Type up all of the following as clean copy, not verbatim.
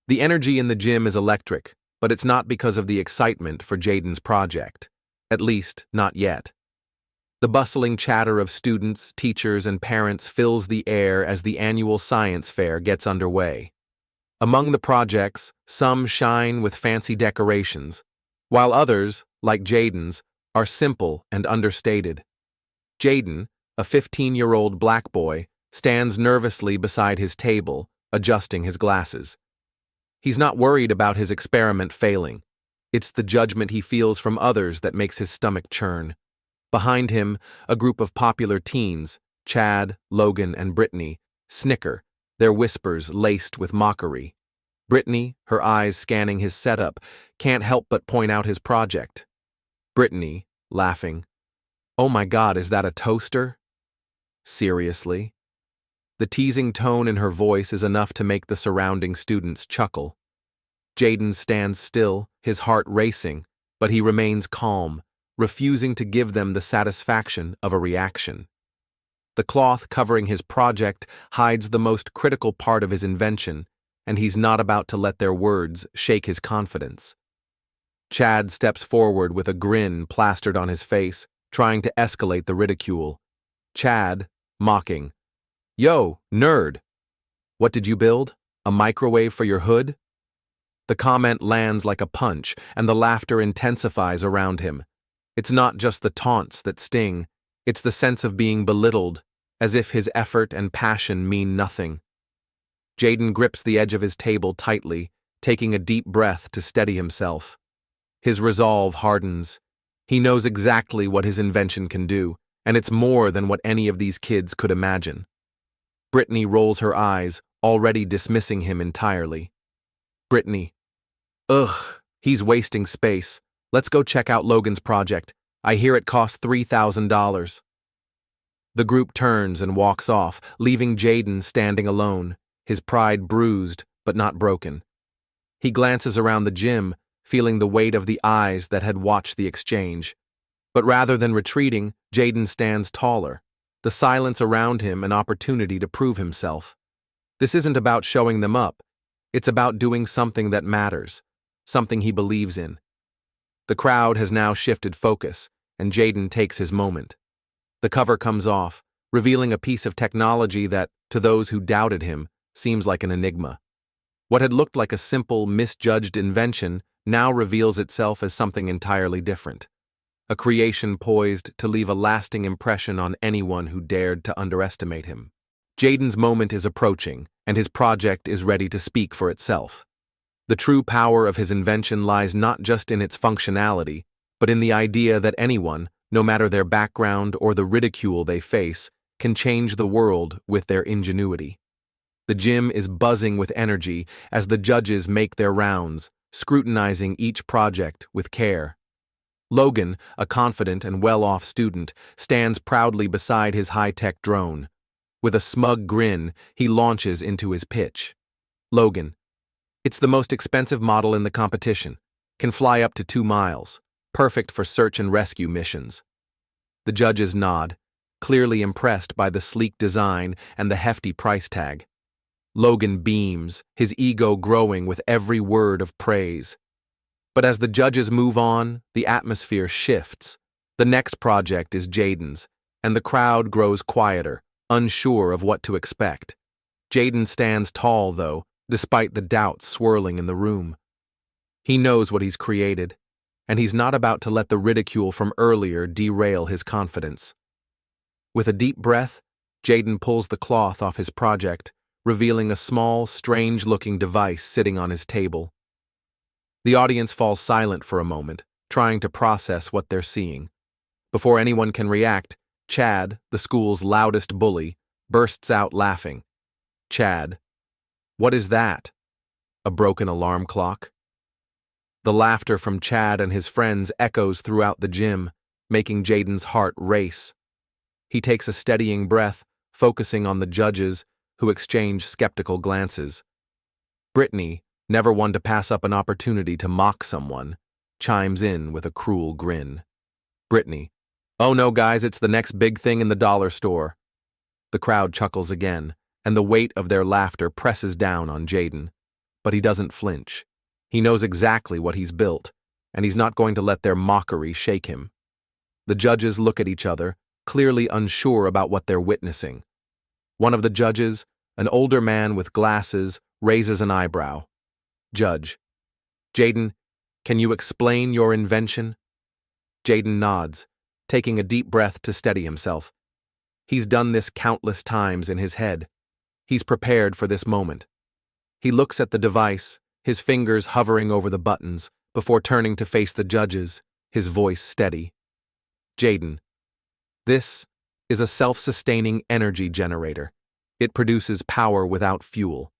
The energy in the gym is electric, but it's not because of the excitement for Jaden's project. At least, not yet. The bustling chatter of students, teachers, and parents fills the air as the annual science fair gets underway. Among the projects, some shine with fancy decorations, while others, like Jaden's, are simple and understated. Jaden, a 15-year-old black boy, stands nervously beside his table, adjusting his glasses. He's not worried about his experiment failing. It's the judgment he feels from others that makes his stomach churn. Behind him, a group of popular teens, Chad, Logan, and Brittany, snicker, their whispers laced with mockery. Brittany, her eyes scanning his setup, can't help but point out his project. Brittany, laughing, "Oh my God, is that a toaster?" Seriously? The teasing tone in her voice is enough to make the surrounding students chuckle. Jaden stands still, his heart racing, but he remains calm, refusing to give them the satisfaction of a reaction. The cloth covering his project hides the most critical part of his invention, and he's not about to let their words shake his confidence. Chad steps forward with a grin plastered on his face, trying to escalate the ridicule. Chad, mocking, "Yo, nerd! What did you build? A microwave for your hood?" The comment lands like a punch, and the laughter intensifies around him. It's not just the taunts that sting, it's the sense of being belittled, as if his effort and passion mean nothing. Jaden grips the edge of his table tightly, taking a deep breath to steady himself. His resolve hardens. He knows exactly what his invention can do, and it's more than what any of these kids could imagine. Brittany rolls her eyes, already dismissing him entirely. Brittany, "Ugh, he's wasting space. Let's go check out Logan's project. I hear it costs $3,000. The group turns and walks off, leaving Jaden standing alone, his pride bruised but not broken. He glances around the gym, feeling the weight of the eyes that had watched the exchange. But rather than retreating, Jaden stands taller, the silence around him an opportunity to prove himself. This isn't about showing them up. It's about doing something that matters, something he believes in. The crowd has now shifted focus, and Jaden takes his moment. The cover comes off, revealing a piece of technology that, to those who doubted him, seems like an enigma. What had looked like a simple, misjudged invention now reveals itself as something entirely different. A creation poised to leave a lasting impression on anyone who dared to underestimate him. Jaden's moment is approaching, and his project is ready to speak for itself. The true power of his invention lies not just in its functionality, but in the idea that anyone, no matter their background or the ridicule they face, can change the world with their ingenuity. The gym is buzzing with energy as the judges make their rounds, scrutinizing each project with care. Logan, a confident and well-off student, stands proudly beside his high-tech drone. With a smug grin, he launches into his pitch. Logan, "It's the most expensive model in the competition. Can fly up to 2 miles. Perfect for search and rescue missions." The judges nod, clearly impressed by the sleek design and the hefty price tag. Logan beams, his ego growing with every word of praise. But as the judges move on, the atmosphere shifts. The next project is Jaden's, and the crowd grows quieter, unsure of what to expect. Jaden stands tall, though, despite the doubts swirling in the room. He knows what he's created, and he's not about to let the ridicule from earlier derail his confidence. With a deep breath, Jaden pulls the cloth off his project, revealing a small, strange-looking device sitting on his table. The audience falls silent for a moment, trying to process what they're seeing. Before anyone can react, Chad, the school's loudest bully, bursts out laughing. Chad, "What is that? A broken alarm clock?" The laughter from Chad and his friends echoes throughout the gym, making Jaden's heart race. He takes a steadying breath, focusing on the judges, who exchange skeptical glances. Brittany, never one to pass up an opportunity to mock someone, chimes in with a cruel grin. Brittany, "Oh no, guys, it's the next big thing in the dollar store." The crowd chuckles again, and the weight of their laughter presses down on Jaden. but he doesn't flinch. He knows exactly what he's built, and he's not going to let their mockery shake him. The judges look at each other, clearly unsure about what they're witnessing. One of the judges, an older man with glasses, raises an eyebrow. Judge: Jaden, can you explain your invention? Jaden nods, taking a deep breath to steady himself. He's done this countless times in his head. He's prepared for this moment. He looks at the device, his fingers hovering over the buttons, before turning to face the judges, his voice steady. Jaden, this is a self-sustaining energy generator. It produces power without fuel.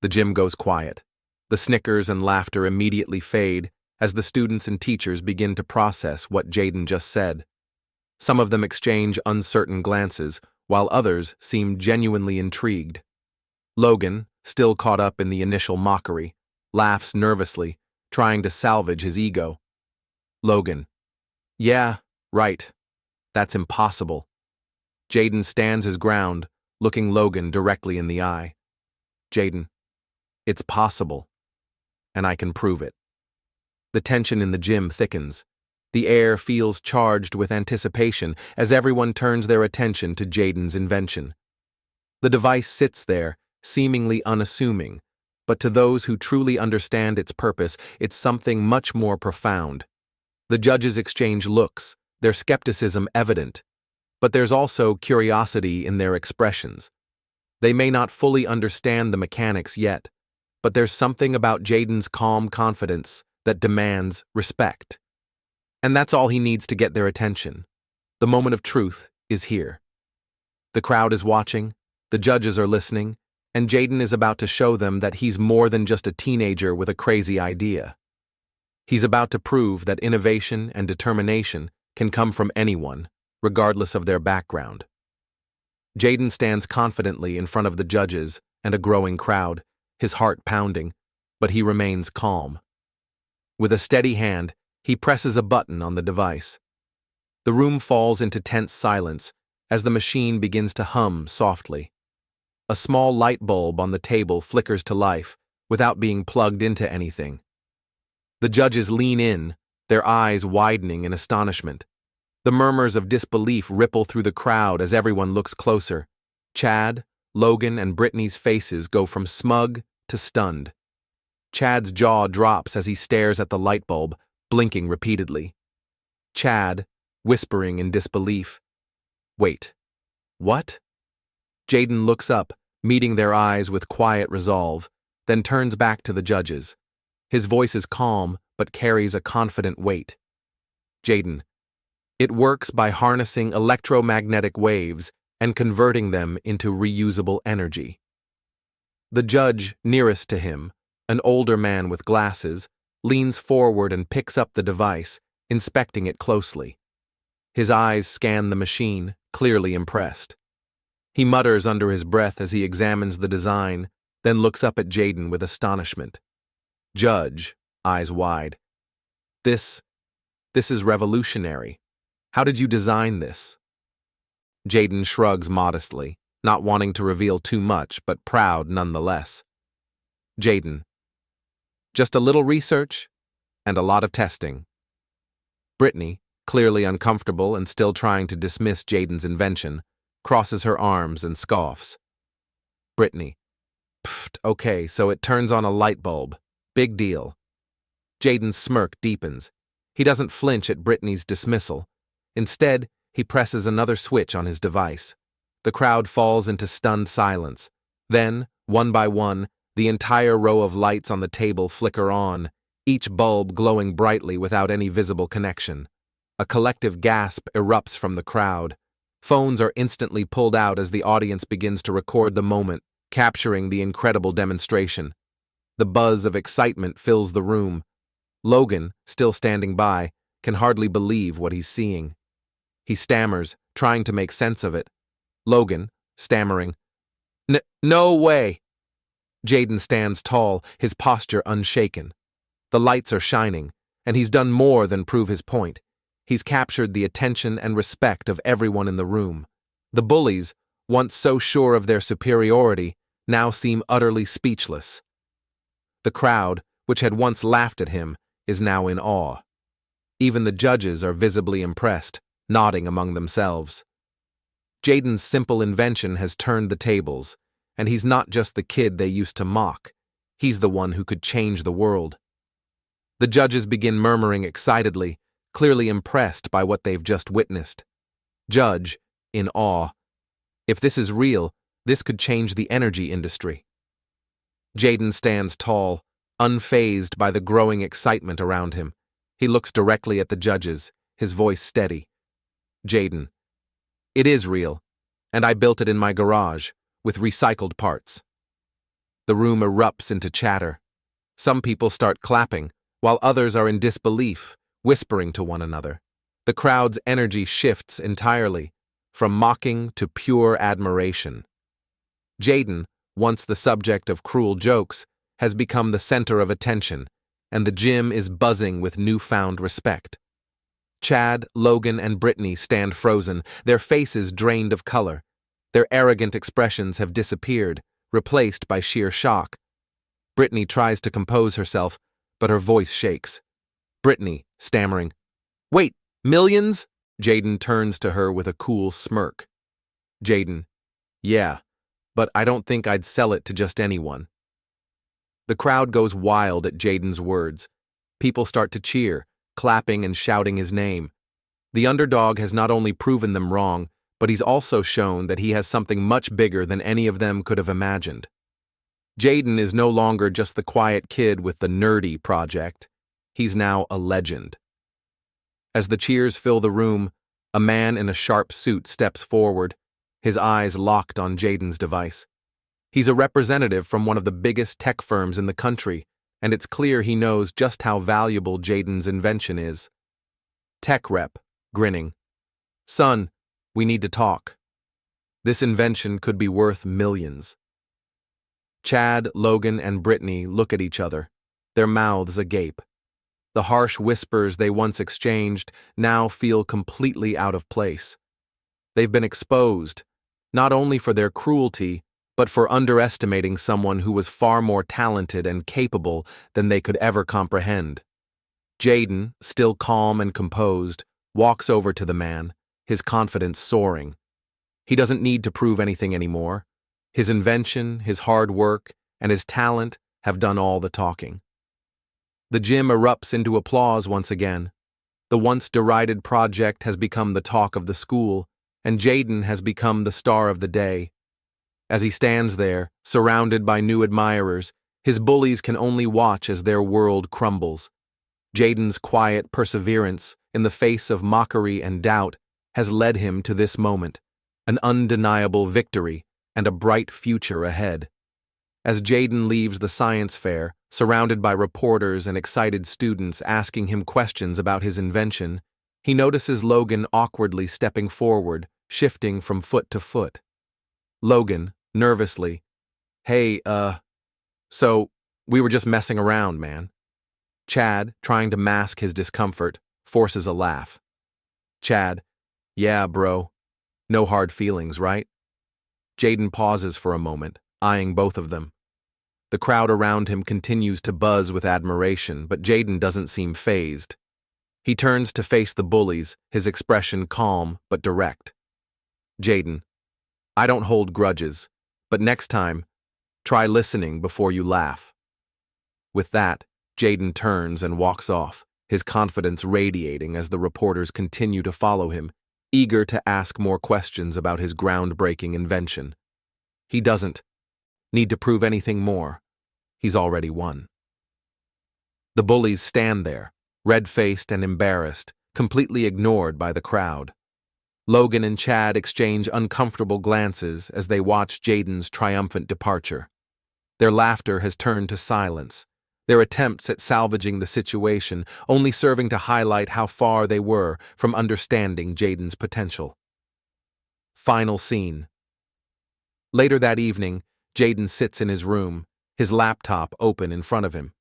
The gym goes quiet. The snickers and laughter immediately fade as the students and teachers begin to process what Jaden just said. Some of them exchange uncertain glances, while others seem genuinely intrigued. Logan, still caught up in the initial mockery, laughs nervously, trying to salvage his ego. Logan: yeah, right. That's impossible. Jaden stands his ground, looking Logan directly in the eye. Jaden: it's possible, and I can prove it. The tension in the gym thickens. The air feels charged with anticipation as everyone turns their attention to Jaden's invention. The device sits there, seemingly unassuming, but to those who truly understand its purpose, it's something much more profound. The judges exchange looks, their skepticism evident, but there's also curiosity in their expressions. They may not fully understand the mechanics yet, but there's something about Jaden's calm confidence that demands respect. And that's all he needs to get their attention. The moment of truth is here. The crowd is watching, the judges are listening, and Jaden is about to show them that he's more than just a teenager with a crazy idea. He's about to prove that innovation and determination can come from anyone, regardless of their background. Jaden stands confidently in front of the judges and a growing crowd, his heart pounding, but he remains calm. With a steady hand, he presses a button on the device. The room falls into tense silence as the machine begins to hum softly. A small light bulb on the table flickers to life without being plugged into anything. The judges lean in, their eyes widening in astonishment. The murmurs of disbelief ripple through the crowd as everyone looks closer. Chad, Logan, and Brittany's faces go from smug to stunned. Chad's jaw drops as he stares at the light bulb, blinking repeatedly. Chad, whispering in disbelief. Wait, what? Jaden looks up, meeting their eyes with quiet resolve, then turns back to the judges. His voice is calm, but carries a confident weight. Jaden: it works by harnessing electromagnetic waves and converting them into reusable energy. The judge nearest to him, an older man with glasses, leans forward and picks up the device, inspecting it closely. His eyes scan the machine, clearly impressed. He mutters under his breath as he examines the design, then looks up at Jaden with astonishment. Judge, eyes wide: This is revolutionary. How did you design this? Jaden shrugs modestly, not wanting to reveal too much, but proud nonetheless. Jaden: just a little research and a lot of testing. Brittany, clearly uncomfortable and still trying to dismiss Jaden's invention, crosses her arms and scoffs. Brittany: pfft, okay, so it turns on a light bulb. Big deal. Jaden's smirk deepens. He doesn't flinch at Brittany's dismissal. Instead, he presses another switch on his device. The crowd falls into stunned silence. Then, one by one, the entire row of lights on the table flicker on, each bulb glowing brightly without any visible connection. A collective gasp erupts from the crowd. Phones are instantly pulled out as the audience begins to record the moment, capturing the incredible demonstration. The buzz of excitement fills the room. Logan, still standing by, can hardly believe what he's seeing. He stammers, trying to make sense of it. Logan, stammering, No way! Jaden stands tall, his posture unshaken. The lights are shining, and he's done more than prove his point. He's captured the attention and respect of everyone in the room. The bullies, once so sure of their superiority, now seem utterly speechless. The crowd, which had once laughed at him, is now in awe. Even the judges are visibly impressed, nodding among themselves. Jaden's simple invention has turned the tables, and he's not just the kid they used to mock. He's the one who could change the world. The judges begin murmuring excitedly, clearly impressed by what they've just witnessed. Judge, in awe. If this is real, this could change the energy industry. Jaden stands tall, unfazed by the growing excitement around him. He looks directly at the judges, his voice steady. Jaden, it is real, and I built it in my garage, with recycled parts. The room erupts into chatter. Some people start clapping, while others are in disbelief, whispering to one another. The crowd's energy shifts entirely, from mocking to pure admiration. Jaden, once the subject of cruel jokes, has become the center of attention, and the gym is buzzing with newfound respect. Chad, Logan, and Brittany stand frozen, their faces drained of color. Their arrogant expressions have disappeared, replaced by sheer shock. Brittany tries to compose herself, but her voice shakes. Brittany, stammering, "Wait, millions?" Jaden turns to her with a cool smirk. Jaden, "Yeah, but I don't think I'd sell it to just anyone." The crowd goes wild at Jaden's words. People start to cheer, clapping and shouting his name. The underdog has not only proven them wrong, but he's also shown that he has something much bigger than any of them could have imagined. Jaden is no longer just the quiet kid with the nerdy project. He's now a legend. As the cheers fill the room, a man in a sharp suit steps forward, his eyes locked on Jaden's device. He's a representative from one of the biggest tech firms in the country, and it's clear he knows just how valuable Jaden's invention is. Tech rep, grinning. "Son, we need to talk. This invention could be worth millions." Chad, Logan, and Brittany look at each other, their mouths agape. The harsh whispers they once exchanged now feel completely out of place. They've been exposed, not only for their cruelty, but for underestimating someone who was far more talented and capable than they could ever comprehend. Jaden, still calm and composed, walks over to the man, his confidence soaring. He doesn't need to prove anything anymore. His invention, his hard work, and his talent have done all the talking. The gym erupts into applause once again. The once derided project has become the talk of the school, and Jaden has become the star of the day. As he stands there, surrounded by new admirers, his bullies can only watch as their world crumbles. Jaden's quiet perseverance, in the face of mockery and doubt, has led him to this moment, an undeniable victory and a bright future ahead. As Jaden leaves the science fair, surrounded by reporters and excited students asking him questions about his invention, he notices Logan awkwardly stepping forward, shifting from foot to foot. Logan, nervously, "Hey, so, we were just messing around, man." Chad, trying to mask his discomfort, forces a laugh. Chad, "Yeah, bro. No hard feelings, right?" Jaden pauses for a moment, eyeing both of them. The crowd around him continues to buzz with admiration, but Jaden doesn't seem fazed. He turns to face the bullies, his expression calm but direct. "Jaden, I don't hold grudges, but next time, try listening before you laugh." With that, Jaden turns and walks off, his confidence radiating as the reporters continue to follow him, eager to ask more questions about his groundbreaking invention. He doesn't need to prove anything more. He's already won. The bullies stand there, red-faced and embarrassed, completely ignored by the crowd. Logan and Chad exchange uncomfortable glances as they watch Jaden's triumphant departure. Their laughter has turned to silence, their attempts at salvaging the situation only serving to highlight how far they were from understanding Jaden's potential. Final scene. Later that evening, Jaden sits in his room, his laptop open in front of him.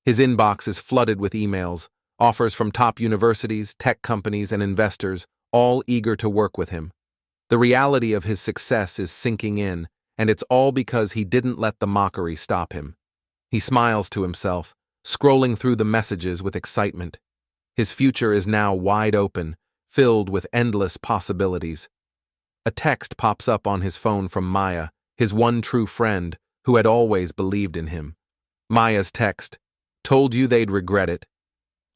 His inbox is flooded with emails, offers from top universities, tech companies, and investors, all eager to work with him. The reality of his success is sinking in, and it's all because he didn't let the mockery stop him. He smiles to himself, scrolling through the messages with excitement. His future is now wide open, filled with endless possibilities. A text pops up on his phone from Maya, his one true friend, who had always believed in him. Maya's text, "Told you they'd regret it."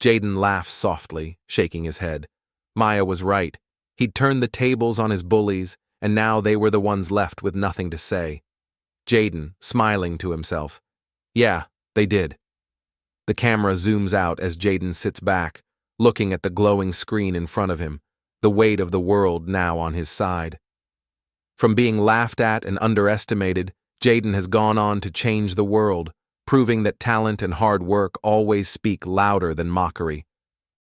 Jaden laughs softly, shaking his head. Maya was right. He'd turned the tables on his bullies, and now they were the ones left with nothing to say. Jaden, smiling to himself. Yeah, they did. The camera zooms out as Jaden sits back, looking at the glowing screen in front of him, the weight of the world now on his side. From being laughed at and underestimated, Jaden has gone on to change the world, proving that talent and hard work always speak louder than mockery.